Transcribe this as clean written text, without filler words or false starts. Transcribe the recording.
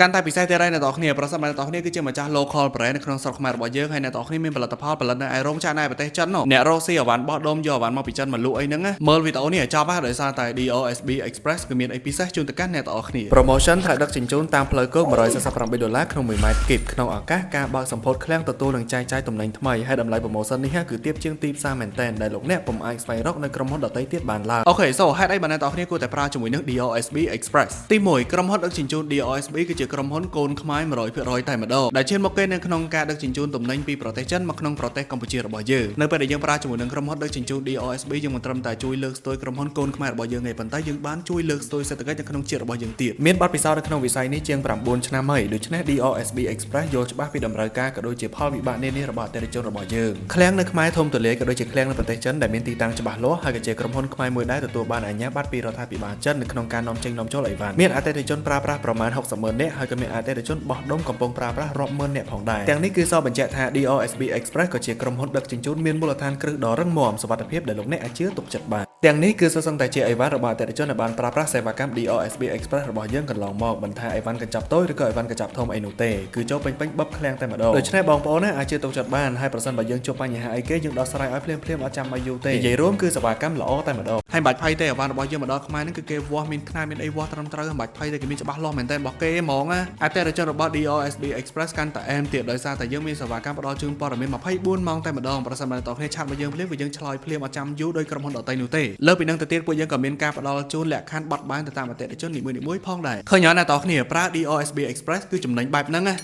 การแต่พิเศษอะไรในต่อเนี่ยประสบการณ์ต่อเนี่ยก็จะมาจาก local brand ในครองสกมาบอกเยอะให้ในต่อเนี่ยมีผลิตภัณฑ์ผลิตในไอโรงชาในประเทศจันเนาะเนี่ยโรซี่หวานบอดดมยอหวานมาปิจันมาลุไอ้นึงอะเมื่อวิดีโอเนี่ยชาวบ้านโดยสารแต่ DOSB Express ก็มีไอพิเศษจุนตะกันในต่อเนี่ยโปรโมชั่นถ่ายดักจินจุนตามเพลย์ก็มา$148ขนมใหม่ๆกิบขนมอากาศการบางสัมพดเครื่องตัวหนึ่งใจตำแหน่งทำไมให้ดำไลโปรโมชั่นนี้ฮะคือเทียบเชียงตีบซาแมนเตนได้หลกเนี่ยผมไอซ์ไฟร็อกในกรมฮอตดอทไต้เทียบบานลาโอเคโซ่ให้ได้บรรณาต่อเนี่ยกูแต่ปลาจมูกนึก DOSB Express ตีหมวยกรมฮอตดักจินจุน DOSB ก็จะกรมฮอตโกนขมาย100%แต่มาดได้เช่นមកគេនៅក្នុងការដឹកជញ្ជូនទំនិញពីប្រទេសចិនមកក្នុងប្រទេសកម្ពុជារបស់យើងនៅពេលដែលយើងប្រើជាមួយនឹងក្រុមហ៊ុនដឹកជញ្ជូន DOSB យើងមិនត្រឹមតែជួយលើកស្ទួយក្រុមហ៊ុនកូនខ្មែររបស់យើងទេប៉ុន្តែយើងបានជួយលើកស្ទួយសេដ្ឋកិច្ចនៅក្នុងជាតិរបស់យើងទៀតមានបទពិសោធន៍នៅក្នុងវិស័យនេះជាង9ឆ្នាំហើយដូច្នេះ DOSB Express យល់ច្បាស់ពីតម្រូវការក៏ដូចជាផលវិបាកនានារបស់អតិថិជនរបស់យើងឃ្លាំងនៅខ្មែរធំទូលាយក៏ដូចជាឃ្លាំងនៅប្រទេសចិនដែលមានទីតាំងច្បាស់លាស់ហើយក៏ជាក្រុមហ៊ុនខ្មែរមួយដែរទទួលបានអាជ្ញាប័ណ្ណពីរដ្ឋាភិបាលចិននៅក្នុងការនាំចេញនាំចូលអីវ៉ាន់មានអតិថិជនប្រើប្រាស់ប្រមាណ60,000នាក់ហើយក៏មានអតិថិជនបោះដុំកំពុងប្រើប្រាស់រាប់ម៉ឺននាក់ផងដែរទាំងនេះគឺសបញ្ជាក់ថា DOSB Express ក៏ជាក្រុមហ៊ុនដឹកជញ្ជូនមានមូលដ្ឋានគ្រឹះដ៏រឹងមាំសុវត្ថិភាពដែលលោកអ្នកអាចជឿទុកចិត្តបានទាំងនេះគឺសុទ្ធសឹងតែជាអីវ៉ាន់របស់អតិថិជនដែលបានប្រើប្រាស់សេវាកម្ម DOSB Express របស់យើងកន្លងមកមិនថាអីវ៉ាន់កញ្ចប់តូចឬក៏អីវ៉ាន់កញ្ចប់ធំអីនោះទេគឺចូលពេញបបឃ្លាំងតែម្ដងដូច្នេះបងប្អូនណាអាចជឿទុកចិត្តបានហើយប្រសិនបើយើងជួបបញ្ហាអីគេយើងដោះស្រាយឲ្យភ្លាមៗអត់ចាំមកយូរទេនិយាយរួមគឺសេវាកម្មល្អតែម្ដងហើយបាច់ភ័យទេអីវ៉ាន់របស់យើងមកដល់ខ្មែរហ្នឹងគឺគេវាស់មានខ្នាតមានអីវាស់ត្រឹមត្រូវបាច់ភ័យទេគេមានច្បាស់លាស់មែនតើរបស់គេហ្មងណាអតិថិជនរបស់ DOSB Express កាន់តែអែមទៀតដោយសារតែយើងមានសេវាកម្មផ្ដល់ជូនព័ត៌មាន24ម៉ោងតែម្ដងប្រសិនបើតោះគ្នាឆាតមកយើងភ្លាមគឺយើងឆ្លើយភ្លាមអត់ចាំយូរដោយក្រុមហ៊ុនដទៃនោះទេលើពីនឹងទៅទៀតពួកយើងក៏មានការផ្ដល់ជូនលក្ខខណ្ឌបត់បែនទៅតាមអតិថិជននីមួយៗផងដែរឃើញអត់ណាតោះគ្នាប្រើ DOSB Express គឺចំណេញបែបហ្នឹងណា